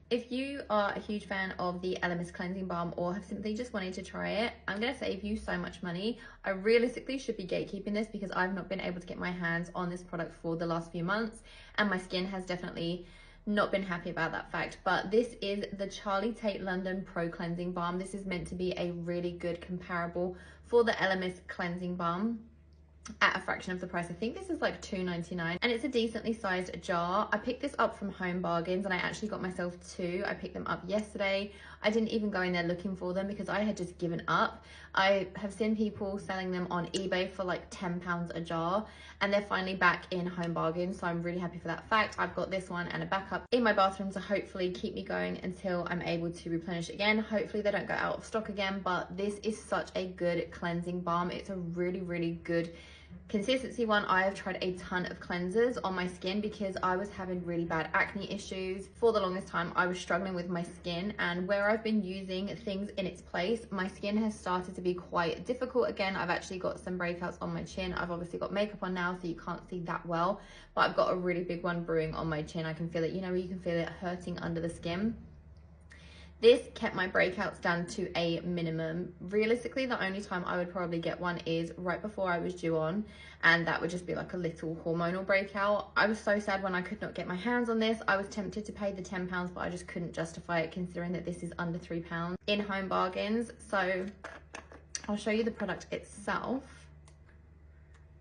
If you are a huge fan of the Elemis cleansing balm or have simply just wanted to try it, I'm going to save you so much money. I realistically should be gatekeeping this because I've not been able to get my hands on this product for the last few months, and my skin has definitely not been happy about that fact. But this is the Charlie Tate London Pro Cleansing Balm. This is meant to be a really good comparable for the Elemis cleansing balm at a fraction of the price. I think this is like $2.99 and it's a decently sized jar. I picked this up from Home Bargains and I actually got myself two. I picked them up yesterday. I didn't even go in there looking for them because I had just given up. I have seen people selling them on eBay for like £10 a jar, and they're finally back in Home Bargains, so I'm really happy for that fact. I've got this one and a backup in my bathroom to hopefully keep me going until I'm able to replenish again. Hopefully they don't go out of stock again, but this is such a good cleansing balm. It's a really good consistency one. I have tried a ton of cleansers on my skin because I was having really bad acne issues. For the longest time I was struggling with my skin, and where I've been using things in its place, my skin has started to be quite difficult again. I've actually got some breakouts on my chin. I've obviously got makeup on now so you can't see that well, but I've got a really big one brewing on my chin. I can feel it, you know, you can feel it hurting under the skin. This kept my breakouts down to a minimum. Realistically, the only time I would probably get one is right before I was due on, and that would just be like a little hormonal breakout. I was so sad when I could not get my hands on this. I was tempted to pay the £10, but I just couldn't justify it considering that this is under £3 in Home Bargains. So I'll show you the product itself.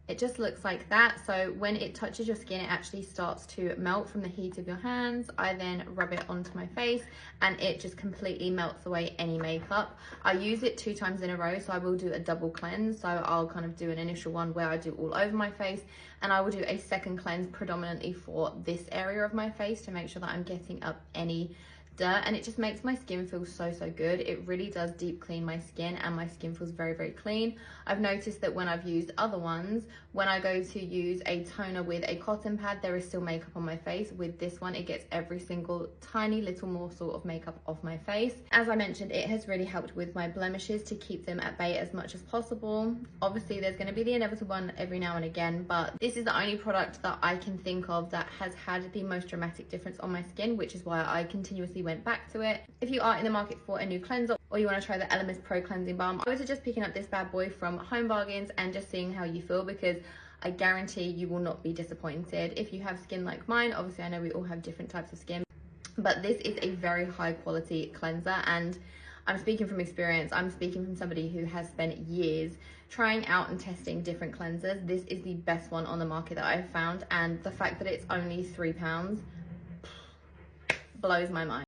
It just looks like that. So when it touches your skin, it actually starts to melt from the heat of your hands. I then rub it onto my face and it just completely melts away any makeup. I use it 2 times in a row, so I will do a double cleanse. So I'll kind of do an initial one where I do all over my face, and I will do a second cleanse predominantly for this area of my face to make sure that I'm getting up any dirt, and it just makes my skin feel so good. It really does deep clean my skin, and my skin feels very clean. I've noticed that when I've used other ones, when I go to use a toner with a cotton pad, there is still makeup on my face. With this one, it gets every single tiny little morsel of makeup off my face. As I mentioned, it has really helped with my blemishes to keep them at bay as much as possible. Obviously there's going to be the inevitable one every now and again, but this is the only product that I can think of that has had the most dramatic difference on my skin, which is why I continuously went back to it. If you are in the market for a new cleanser, or you want to try the Elemis Pro Cleansing Balm, I would suggest picking up this bad boy from Home Bargains and just seeing how you feel, because I guarantee you will not be disappointed. If you have skin like mine, obviously I know we all have different types of skin, but this is a very high quality cleanser, and I'm speaking from experience. I'm speaking from somebody who has spent years trying out and testing different cleansers. This is the best one on the market that I've found, and the fact that it's only £3 blows my mind.